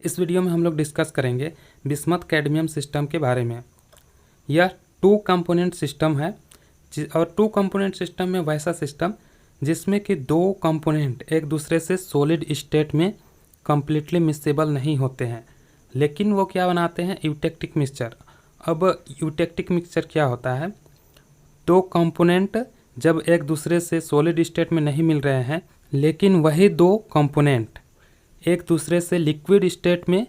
इस वीडियो में हम लोग डिस्कस करेंगे बिस्मथ कैडमियम सिस्टम के बारे में। यह 2 कंपोनेंट सिस्टम है और 2 कंपोनेंट सिस्टम में वैसा सिस्टम जिसमें कि 2 कंपोनेंट एक दूसरे से सॉलिड स्टेट में कम्प्लीटली मिक्सेबल नहीं होते हैं, लेकिन वो क्या बनाते हैं, यूटेक्टिक मिक्सचर। अब यूटेक्टिक मिक्सचर क्या होता है, 2 कंपोनेंट जब एक दूसरे से सॉलिड स्टेट में नहीं मिल रहे हैं, लेकिन वही 2 कंपोनेंट एक दूसरे से लिक्विड स्टेट में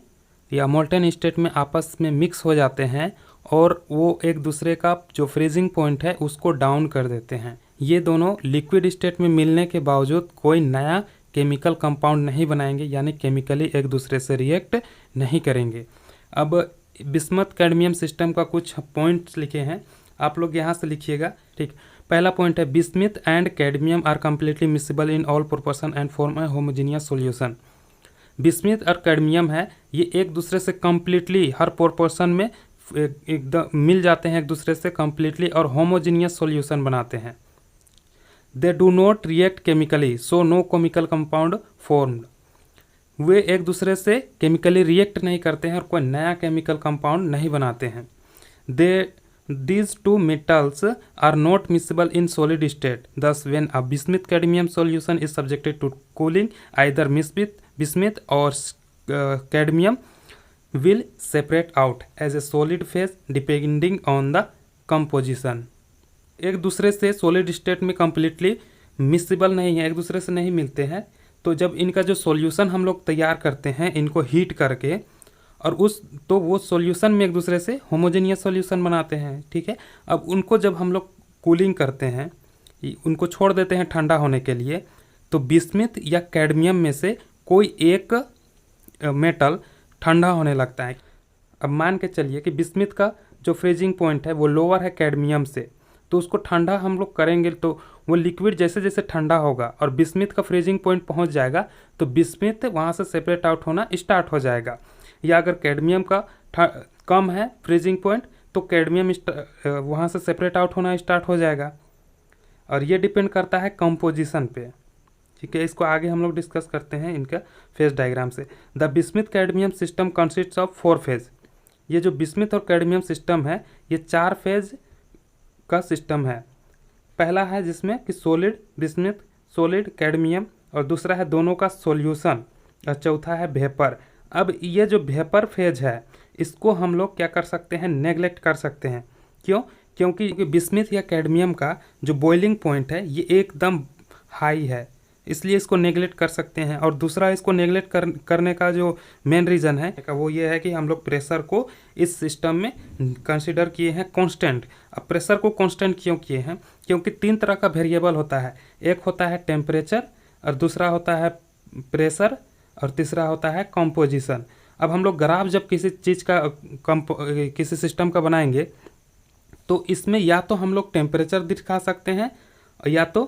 या मोल्टन स्टेट में आपस में मिक्स हो जाते हैं और वो एक दूसरे का जो फ्रीजिंग पॉइंट है उसको डाउन कर देते हैं। ये दोनों लिक्विड स्टेट में मिलने के बावजूद कोई नया केमिकल कंपाउंड नहीं बनाएंगे, यानी केमिकली एक दूसरे से रिएक्ट नहीं करेंगे। अब बिस्मथ कैडमियम सिस्टम का कुछ पॉइंट्स लिखे हैं, आप लोग यहाँ से लिखिएगा। ठीक, पहला पॉइंट है bismuth and cadmium are completely miscible in all proportion and form a homogeneous solution. Bismuth और कैडमियम है, ये एक दूसरे से कम्प्लीटली हर प्रोपोर्शन में एकदम मिल जाते हैं एक दूसरे से कम्प्लीटली और होमोजीनियस सॉल्यूशन बनाते हैं। They do not react chemically so no chemical compound formed. वे एक दूसरे से केमिकली रिएक्ट नहीं करते हैं और कोई नया केमिकल कंपाउंड नहीं बनाते हैं। These two metals are not miscible in solid state. Thus, when a bismuth cadmium solution is subjected to cooling, either bismuth or cadmium will separate out as a solid phase depending on the composition. एक दूसरे से solid state में completely मिक्सिबल नहीं है, एक दूसरे से नहीं मिलते हैं, तो जब इनका जो सॉल्यूशन हम लोग तैयार करते हैं इनको हीट करके और वो सॉल्यूशन में एक दूसरे से होमोजेनियस सॉल्यूशन बनाते हैं। ठीक है, अब उनको जब हम लोग कूलिंग करते हैं, उनको छोड़ देते हैं ठंडा होने के लिए, तो बिस्मथ या कैडमियम में से कोई एक मेटल ठंडा होने लगता है। अब मान के चलिए कि बिस्मथ का जो फ्रीजिंग पॉइंट है वो लोअर है कैडमियम से, तो उसको ठंडा हम लोग करेंगे तो वो लिक्विड जैसे जैसे ठंडा होगा और बिस्मथ का फ्रीजिंग पॉइंट पहुंच जाएगा तो बिस्मथ वहाँ से सेपरेट आउट होना स्टार्ट हो जाएगा। या अगर कैडमियम का कम है फ्रीजिंग पॉइंट तो कैडमियम वहाँ से सेपरेट आउट होना स्टार्ट हो जाएगा। और ये डिपेंड करता है कंपोजिशन पे। ठीक है, इसको आगे हम लोग डिस्कस करते हैं इनका फेज डायग्राम से। The bismuth cadmium system consists of 4 phase. ये जो बिस्मथ और कैडमियम सिस्टम है ये 4 फेज का सिस्टम है। पहला है जिसमें कि सॉलिड बिस्मथ, सॉलिड कैडमियम, और दूसरा है दोनों का सॉल्यूशन, और चौथा है वेपर। अब ये जो वेपर फेज है इसको हम लोग क्या कर सकते हैं, नेगलेक्ट कर सकते हैं। क्यों? क्योंकि बिस्मथ या कैडमियम का जो बॉइलिंग पॉइंट है ये एकदम हाई है, इसलिए इसको नेगलेक्ट कर सकते हैं। और दूसरा इसको नेगलेक्ट करने का जो मेन रीज़न है वो ये है कि हम लोग प्रेशर को इस सिस्टम में कंसिडर किए हैं कांस्टेंट। अब प्रेशर को कांस्टेंट क्यों किए हैं? क्योंकि 3 तरह का वेरिएबल होता है, एक होता है टेम्परेचर, और दूसरा होता है प्रेशर, और तीसरा होता है कंपोजिशन। अब हम लोग ग्राफ जब किसी चीज़ का किसी सिस्टम का बनाएंगे तो इसमें या तो हम लोग टेम्परेचर दिखा सकते हैं या तो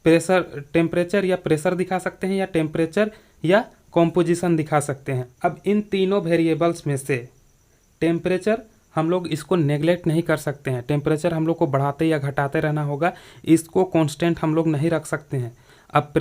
टेम्परेचर या प्रेशर दिखा सकते हैं, या टेम्परेचर या कंपोजिशन दिखा सकते हैं। अब इन तीनों वेरिएबल्स में से टेम्परेचर हम लोग इसको नेगलेक्ट नहीं कर सकते हैं, टेम्परेचर हम लोग को बढ़ाते या घटाते रहना होगा, इसको कांस्टेंट हम लोग नहीं रख सकते हैं। अब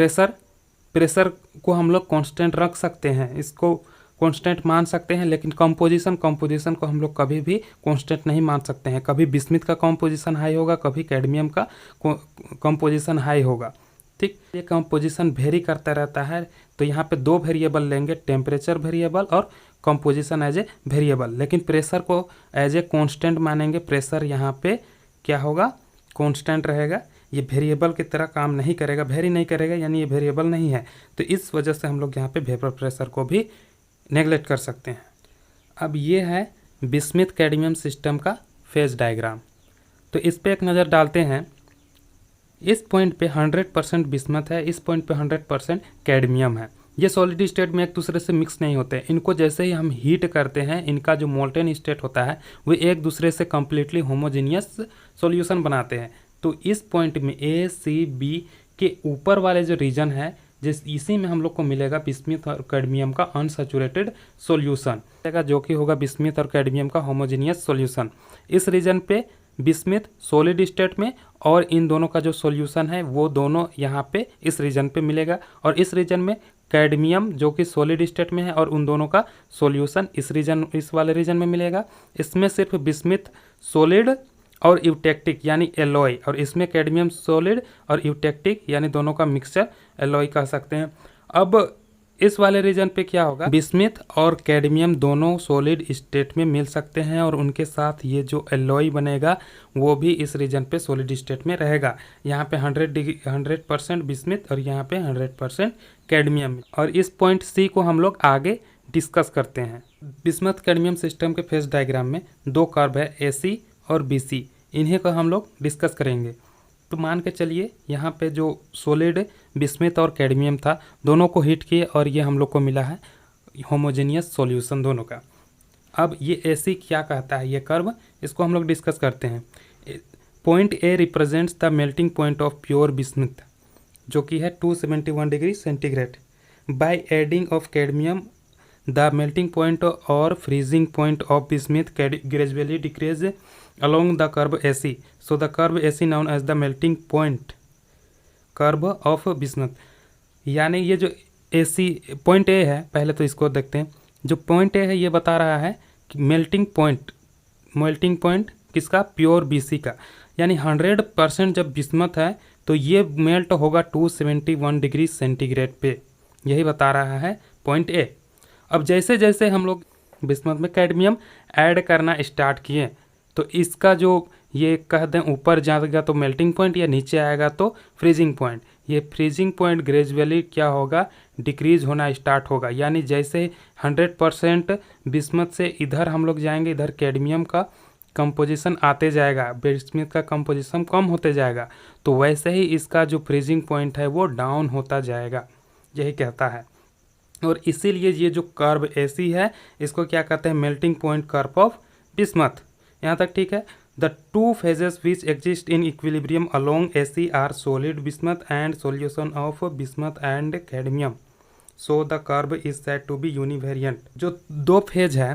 प्रेशर को हम लोग कांस्टेंट रख सकते हैं, इसको कांस्टेंट मान सकते हैं, लेकिन कंपोजिशन को हम लोग कभी भी कांस्टेंट नहीं मान सकते हैं। कभी बिस्मथ का कंपोजिशन हाई होगा, कभी कैडमियम का कंपोजिशन हाई होगा। ठीक, ये कंपोजिशन वेरी करता रहता है, तो यहाँ पे 2 वेरिएबल लेंगे, टेम्परेचर वेरिएबल और कंपोजिशन एज ए वेरिएबल, लेकिन प्रेशर को एज ए कांस्टेंट मानेंगे। प्रेशर यहाँ पे क्या होगा, कांस्टेंट रहेगा, ये वेरिएबल की तरह काम नहीं करेगा, वेरी नहीं करेगा, यानी ये वेरिएबल नहीं है। तो इस वजह से हम लोग यहाँ पे वेपर प्रेशर को भी नेगलेक्ट कर सकते हैं। अब ये है बिस्मथ कैडमियम सिस्टम का फेज डायग्राम, तो इस पे एक नज़र डालते हैं। इस पॉइंट पे 100% बिस्मथ है, इस पॉइंट पे 100% कैडमियम है। ये सॉलिड स्टेट में एक दूसरे से मिक्स नहीं होते, इनको जैसे ही हम हीट करते हैं इनका जो मोल्टेन स्टेट होता है वो एक दूसरे से कम्प्लीटली होमोजीनियस सॉल्यूशन बनाते हैं। तो इस पॉइंट में ACB के ऊपर वाले जो रीजन है इसी में हम लोग को मिलेगा बिस्मथ और कैडमियम का अनसैचुरेटेड सॉल्यूशन, जो कि होगा बिस्मथ और कैडमियम का होमोजीनियस सॉल्यूशन। इस रीजन पे बिस्मथ सॉलिड स्टेट में और इन दोनों का जो सॉल्यूशन है वो दोनों यहाँ पे इस रीजन पे मिलेगा, और इस रीजन में कैडमियम जो कि सॉलिड स्टेट में है और उन दोनों का सॉल्यूशन इस वाले रीजन में मिलेगा। इसमें सिर्फ बिस्मिथ सॉलिड और यूटेक्टिक यानी एलॉय, और इसमें कैडमियम सॉलिड और यूटेक्टिक यानी दोनों का मिक्सचर एलॉय कह सकते हैं। अब इस वाले रीजन पे क्या होगा, बिस्मिथ और कैडमियम दोनों सॉलिड स्टेट में मिल सकते हैं और उनके साथ ये जो एलॉय बनेगा वो भी इस रीजन पे सॉलिड स्टेट में रहेगा। यहाँ पे 100% बिस्मिथ और यहाँ पे 100% कैडमियम। और इस पॉइंट सी को हम लोग आगे डिस्कस करते हैं। बिस्मथ कैडमियम सिस्टम के फेज डायग्राम में दो कर्व है AC और BC, इन्हें को हम लोग डिस्कस करेंगे। तो मान के चलिए यहाँ पे जो सॉलिड बिस्मिथ और कैडमियम था दोनों को हीट किए और ये हम लोग को मिला है होमोजेनियस सॉल्यूशन दोनों का। अब ये AC क्या कहता है, ये कर्व, इसको हम लोग डिस्कस करते हैं। Point A represents the melting point of pure bismuth जो कि है 271 degree centigrade. By adding of cadmium the melting point और freezing point of bismuth gradually decrease along the curve AC. So the curve AC known as the melting point curve of bismuth। यानी ये जो AC point A है, पहले तो इसको देखते हैं। जो पॉइंट A है ये बता रहा है कि मेल्टिंग पॉइंट किसका, प्योर BC का, यानी 100% जब बिस्मथ है तो ये मेल्ट होगा 271 डिग्री सेंटीग्रेड पे, यही बता रहा है पॉइंट A। अब जैसे जैसे हम लोग बिस्मथ में कैडमियम ऐड करना स्टार्ट किए तो इसका जो ये कह दें ऊपर जाएगा तो मेल्टिंग पॉइंट या नीचे आएगा तो फ्रीजिंग पॉइंट, ये फ्रीजिंग पॉइंट ग्रेजुअली क्या होगा, डिक्रीज होना स्टार्ट होगा। यानी जैसे 100% बिस्मथ से इधर हम लोग जाएंगे, इधर कैडमियम का कंपोजिशन आते जाएगा, बिस्मथ का कंपोजिशन कम होते जाएगा, तो वैसे ही इसका जो फ्रीजिंग पॉइंट है वो डाउन होता जाएगा, यही कहता है। और इसीलिए ये जो कर्व AC है इसको क्या कहते हैं, melting point curve of bismuth. यहाँ तक ठीक है। The two phases which exist in equilibrium along AC are solid bismuth and solution of bismuth and cadmium, so the curve is said to be univariant. जो दो phase है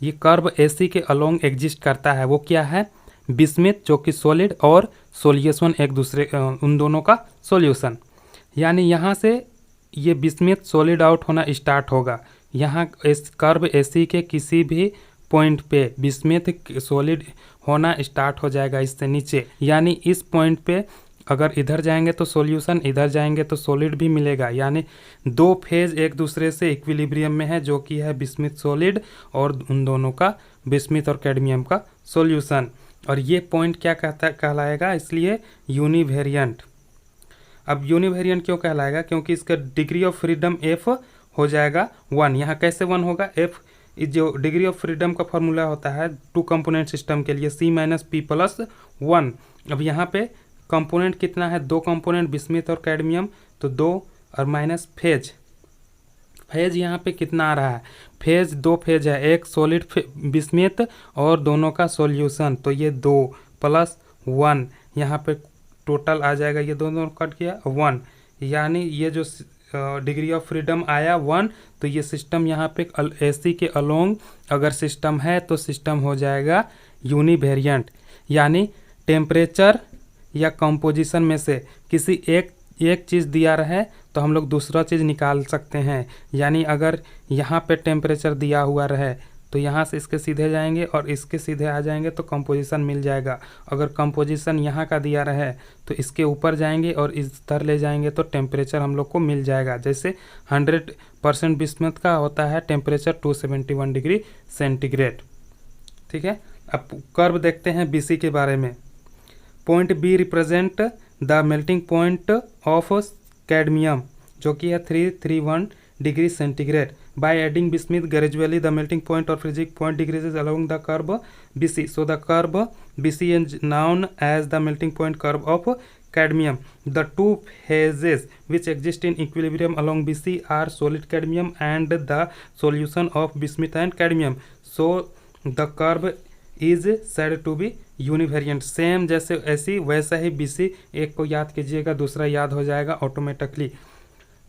ये curve AC के along exist करता है, वो क्या है, बिस्मथ जो कि सॉलिड और सॉल्यूशन एक दूसरे उन दोनों का सॉल्यूशन। यानी यहाँ से ये बिस्मथ सॉलिड आउट होना स्टार्ट होगा, यहाँ इस कर्व AC के किसी भी पॉइंट पे बिस्मथ सॉलिड होना स्टार्ट हो जाएगा इससे नीचे। यानी इस पॉइंट पे अगर इधर जाएंगे तो सॉल्यूशन, इधर जाएंगे तो सॉलिड भी मिलेगा। यानी दो फेज एक दूसरे से इक्विलिब्रियम में है, जो कि है बिस्मथ सॉलिड और उन दोनों का बिस्मथ और कैडमियम का सॉल्यूशन। और ये पॉइंट क्या कहलाएगा, इसलिए यूनिवेरिएंट। अब यूनिवेरिएंट क्यों कहलाएगा, क्योंकि इसका डिग्री ऑफ फ्रीडम F हो जाएगा 1। यहाँ कैसे 1 होगा, F जो डिग्री ऑफ फ्रीडम का फॉर्मूला होता है टू कंपोनेंट सिस्टम के लिए C-P+1। अब यहाँ पे कंपोनेंट कितना है, दो कंपोनेंट बिस्मथ और कैडमियम, तो 2 और माइनस फेज यहाँ पे कितना आ रहा है, फेज 2 फेज है, एक सॉलिड बिस्मथ और दोनों का सॉल्यूशन, तो ये 2 + 1 यहाँ पे टोटल आ जाएगा, ये दोनों कट गया 1। यानी ये जो डिग्री ऑफ फ्रीडम आया 1, तो ये सिस्टम यहाँ पे AC के अलोंग अगर सिस्टम है तो सिस्टम हो जाएगा यूनिवेरिएंट। यानी टेम्परेचर या कंपोजिशन में से किसी एक चीज़ दिया रहे तो हम लोग दूसरा चीज़ निकाल सकते हैं। यानी अगर यहाँ पे टेम्परेचर दिया हुआ रहे तो यहाँ से इसके सीधे जाएंगे और इसके सीधे आ जाएंगे तो कंपोजिशन मिल जाएगा। अगर कंपोजिशन यहाँ का दिया रहे तो इसके ऊपर जाएंगे और इस तरह ले जाएंगे तो टेम्परेचर हम लोग को मिल जाएगा। जैसे 100% बिस्मथ का होता है टेम्परेचर 271 डिग्री सेंटीग्रेड। ठीक है। अब कर्व देखते हैं BC के बारे में। Point B represent the melting point of cadmium जो कि है 331 degree centigrade. By adding bismuth gradually the melting point or freezing point decreases along the curve BC. So the curve BC is known as the melting point curve of cadmium. The two phases which exist in equilibrium along BC are solid cadmium and the solution of bismuth and cadmium. So the curve is said to be univariant. Same जैसे ऐसी वैसा ही BC, एक को याद कीजिएगा दूसरा याद हो जाएगा ऑटोमेटिकली।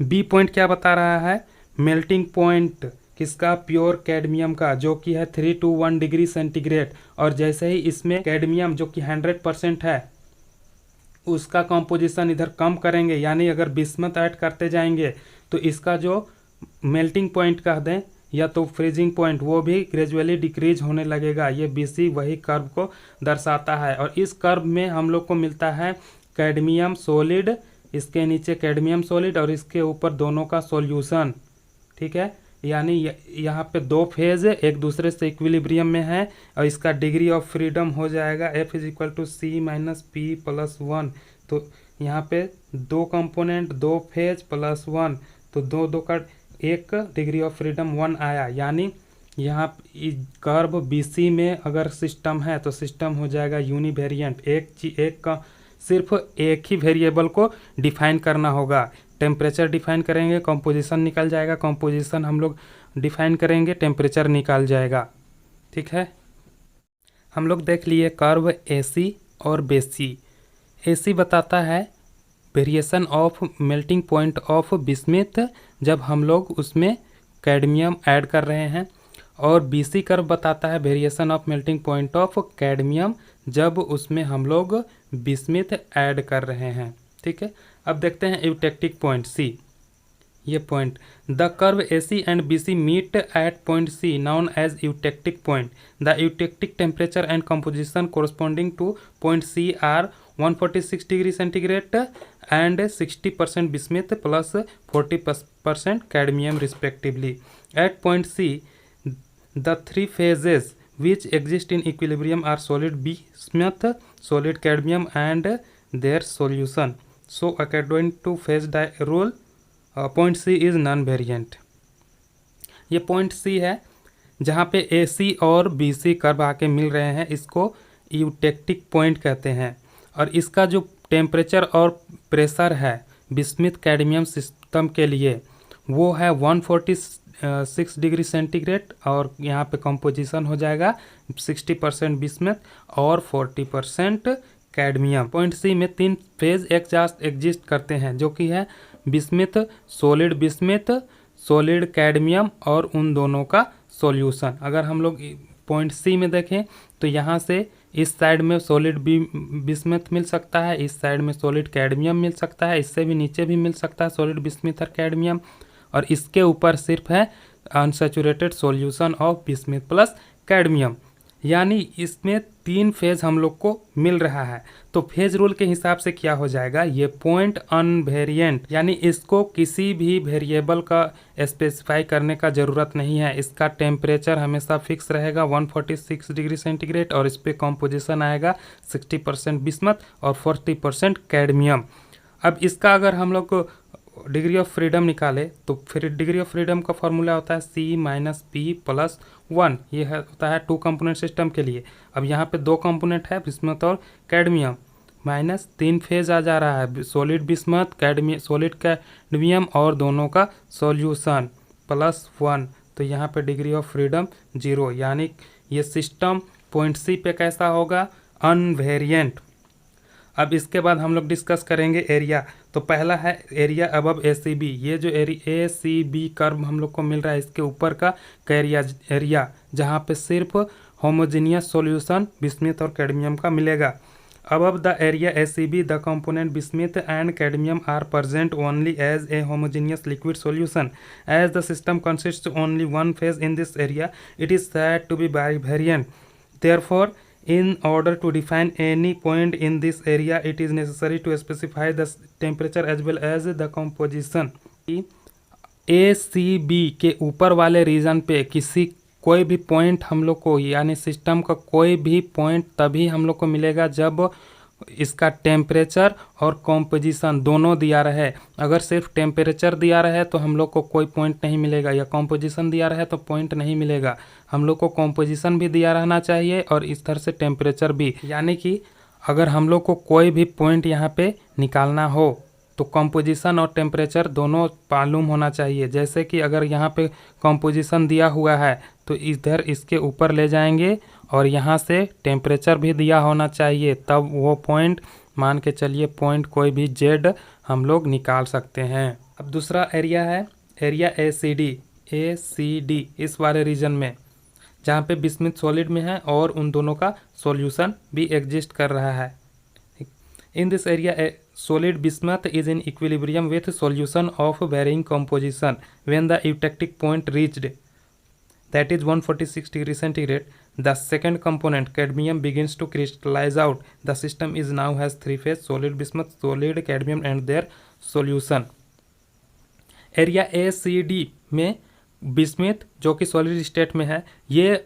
B पॉइंट क्या बता रहा है, मेल्टिंग पॉइंट किसका, प्योर कैडमियम का, जो कि है 321 डिग्री सेंटीग्रेड। और जैसे ही इसमें कैडमियम जो कि 100% है उसका कंपोजिशन इधर कम करेंगे, यानी अगर बिस्मथ ऐड करते जाएंगे तो इसका जो मेल्टिंग पॉइंट कह दें या तो फ्रीजिंग पॉइंट, वो भी ग्रेजुअली डिक्रीज होने लगेगा। ये BC वही कर्व को दर्शाता है। और इस कर्व में हम लोग को मिलता है कैडमियम सॉलिड, इसके नीचे कैडमियम सॉलिड और इसके ऊपर दोनों का सॉल्यूशन, ठीक है। यानी यहाँ पे दो फेज एक दूसरे से इक्विलिब्रियम में है और इसका डिग्री ऑफ फ्रीडम हो जाएगा F = C - P + 1। तो यहाँ पे दो कंपोनेंट, दो फेज प्लस 1, तो दो का एक डिग्री ऑफ फ्रीडम 1 आया। यानी यहाँ कर्व BC में अगर सिस्टम है तो सिस्टम हो जाएगा यूनिवेरिएंट। एक का सिर्फ एक ही वेरिएबल को डिफाइन करना होगा। टेम्परेचर डिफाइन करेंगे, कंपोजिशन निकल जाएगा, कंपोजिशन हम लोग डिफाइन करेंगे, टेम्परेचर निकाल जाएगा, ठीक है। हम लोग देख लिए कर्व AC और BC। AC बताता है variation of melting point of bismuth जब हम लोग उसमें कैडमियम ऐड कर रहे हैं, और BC कर्व बताता है variation of melting point of cadmium जब उसमें हम लोग बिस्मिथ ऐड कर रहे हैं, ठीक है। अब देखते हैं यूटेक्टिक पॉइंट C। ये point the curve AC and BC meet at point C known as eutectic point. The eutectic temperature and composition corresponding to point C are 146 degree centigrade and 60% bismuth plus 40% cadmium respectively. At point C, the three phases which exist in equilibrium are solid bismuth, solid cadmium and their solution. So according to phase rule, point C is non-variant. ये point C है जहाँ पे AC और BC curve आके मिल रहे हैं, इसको eutectic point कहते हैं। और इसका जो टेम्परेचर और प्रेशर है बिस्मिथ कैडमियम सिस्टम के लिए वो है 146 डिग्री सेंटीग्रेड, और यहाँ पे कंपोजिशन हो जाएगा 60% बिस्मिथ और 40% कैडमियम। पॉइंट C में 3 फेज एग्जिस्ट करते हैं जो कि है बिस्मिथ, सॉलिड कैडमियम और उन दोनों का सॉल्यूशन। अगर हम लोग पॉइंट C में देखें तो यहाँ से इस साइड में सॉलिड बिस्मिथ मिल सकता है, इस साइड में सॉलिड कैडमियम मिल सकता है, इससे भी नीचे भी मिल सकता है सॉलिड बिस्मिथ और कैडमियम, और इसके ऊपर सिर्फ है unsaturated solution of bismuth plus cadmium. यानी इसमें 3 फेज हम लोग को मिल रहा है। तो फेज रूल के हिसाब से क्या हो जाएगा, ये पॉइंट अनवेरिएंट, यानी इसको किसी भी वेरिएबल का स्पेसिफाई करने का ज़रूरत नहीं है। इसका टेम्परेचर हमेशा फिक्स रहेगा 146 डिग्री सेंटीग्रेड और इस पर कॉम्पोजिशन आएगा 60% बिस्मथ और 40% कैडमियम। अब इसका अगर हम लोग डिग्री ऑफ फ्रीडम निकाले तो फिर डिग्री ऑफ फ्रीडम का फॉर्मूला होता है C - P + 1। ये होता है 2 कंपोनेंट सिस्टम के लिए। अब यहाँ पे 2 कंपोनेंट है बिस्मथ और कैडमियम, माइनस 3 फेज आ जा रहा है सॉलिड बिस्मथ सॉलिड कैडमियम और दोनों का सॉल्यूशन +1। तो यहाँ पे डिग्री ऑफ फ्रीडम 0, यानी ये सिस्टम पॉइंट C पे कैसा होगा, अनवेरिएंट। अब इसके बाद हम लोग डिस्कस करेंगे एरिया। तो पहला है एरिया अबव ACB। ये जो ACB कर्व हम लोग को मिल रहा है इसके ऊपर का एरिया जहाँ पे सिर्फ होमोजेनियस सॉल्यूशन बिस्मिथ और कैडमियम का मिलेगा। Above the area ACB the component bismuth and cadmium are present only as a homogeneous liquid solution. As the system consist only one phase in this area it is said to be bivariant. Therefore in order to define any point in this area it is necessary to specify the temperature as well as the composition। ACB के ऊपर वाले reason पे कोई भी point हम लोग को, यानी सिस्टम का कोई भी पॉइंट तभी हम लोग को मिलेगा जब इसका टेम्परेचर और कॉम्पोजिशन दोनों दिया रहे। अगर सिर्फ टेम्परेचर दिया रहे तो हम लोग को कोई पॉइंट नहीं मिलेगा, या कॉम्पोजिशन दिया रहे तो पॉइंट नहीं मिलेगा। हम लोग को कॉम्पोजिशन भी दिया रहना चाहिए और इस तरह से टेम्परेचर भी। यानी कि अगर हम लोग को कोई भी पॉइंट यहाँ पे निकालना हो तो कंपोजिशन और टेम्परेचर दोनों मालूम होना चाहिए। जैसे कि अगर यहाँ पे कंपोजिशन दिया हुआ है तो इधर इसके ऊपर ले जाएंगे और यहाँ से टेम्परेचर भी दिया होना चाहिए, तब वो पॉइंट मान के चलिए पॉइंट कोई भी Z हम लोग निकाल सकते हैं। अब दूसरा एरिया है एरिया ACD इस वाले रीजन में जहाँ पे बिस्मिथ सॉलिड में है और उन दोनों का सॉल्यूशन भी एग्जिस्ट कर रहा है। इन this area solid bismuth is in equilibrium with solution of varying composition when the eutectic point reached, that is 146 degree centigrade, the second component cadmium begins to crystallize out. The system is now has three phase: solid bismuth, solid cadmium and their solution. Area ACD में bismuth जो कि solid state में है, ये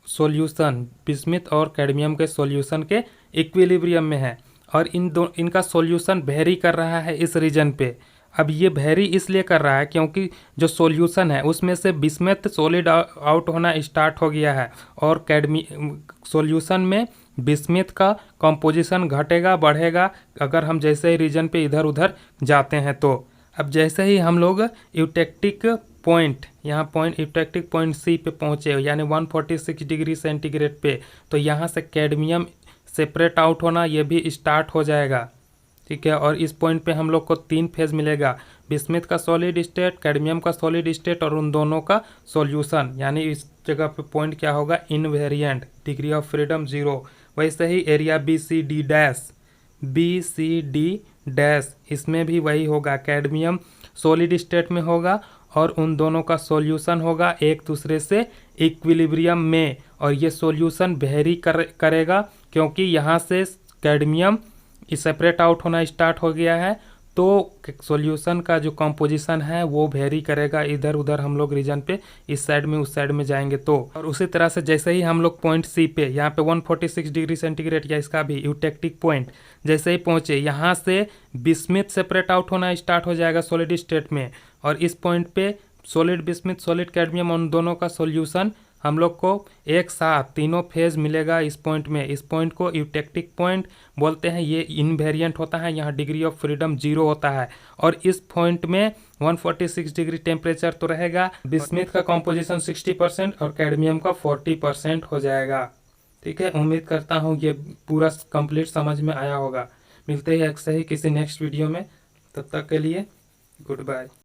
solution bismuth और cadmium के solution के equilibrium में है और इनका सॉल्यूशन वेरी कर रहा है इस रीजन पे। अब ये वेरी इसलिए कर रहा है क्योंकि जो सॉल्यूशन है उसमें से बिस्मिथ सॉलिड आउट होना स्टार्ट हो गया है और सॉल्यूशन में बिस्मिथ का कंपोजिशन घटेगा बढ़ेगा अगर हम जैसे ही रीजन पे इधर उधर जाते हैं तो। अब जैसे ही हम लोग यूटेक्टिक पॉइंट यहाँ पॉइंट यूटेक्टिक पॉइंट सी पे पहुँचे यानी 146 डिग्री सेंटीग्रेड पे, तो यहाँ से कैडमियम सेपरेट आउट होना ये भी स्टार्ट हो जाएगा, ठीक है। और इस पॉइंट पे हम लोग को तीन फेज मिलेगा, बिस्मिथ का सॉलिड स्टेट, कैडमियम का सॉलिड स्टेट और उन दोनों का सॉल्यूशन, यानी इस जगह पे पॉइंट क्या होगा, इनवेरिएंट, डिग्री ऑफ फ्रीडम 0। वैसे ही एरिया BCD डैश इसमें भी वही होगा, कैडमियम सॉलिड स्टेट में होगा और उन दोनों का सॉल्यूशन होगा एक दूसरे से इक्विलिब्रियम में, और ये सॉल्यूशन वेरी करेगा क्योंकि यहाँ से कैडमियम सेपरेट आउट होना स्टार्ट हो गया है, तो सॉल्यूशन का जो कंपोजिशन है वो वेरी करेगा इधर उधर हम लोग रीजन पे इस साइड में उस साइड में जाएंगे तो। और उसी तरह से जैसे ही हम लोग पॉइंट सी पे यहाँ पे 146 डिग्री सेंटीग्रेड या इसका भी यूटेक्टिक पॉइंट जैसे ही पहुँचे, यहाँ से बिस्मिथ सेपरेट आउट होना स्टार्ट हो जाएगा सॉलिड स्टेट में, और इस पॉइंट पे सॉलिड बिस्मिथ सॉलिड कैडमियम उन दोनों का सॉल्यूशन हम लोग को एक साथ तीनों फेज मिलेगा इस पॉइंट में। इस पॉइंट को यूटेक्टिक पॉइंट बोलते हैं, ये इनवेरिएंट होता है, यहाँ डिग्री ऑफ फ्रीडम 0 होता है और इस पॉइंट में 146 डिग्री टेम्परेचर तो रहेगा, बिस्मिथ का कॉम्पोजिशन 60% और कैडमियम का 40% हो जाएगा, ठीक है। उम्मीद करता हूँ ये पूरा कंप्लीट समझ में आया होगा। मिलते हैं ऐसे ही किसी नेक्स्ट वीडियो में, तब तक के लिए गुड बाय।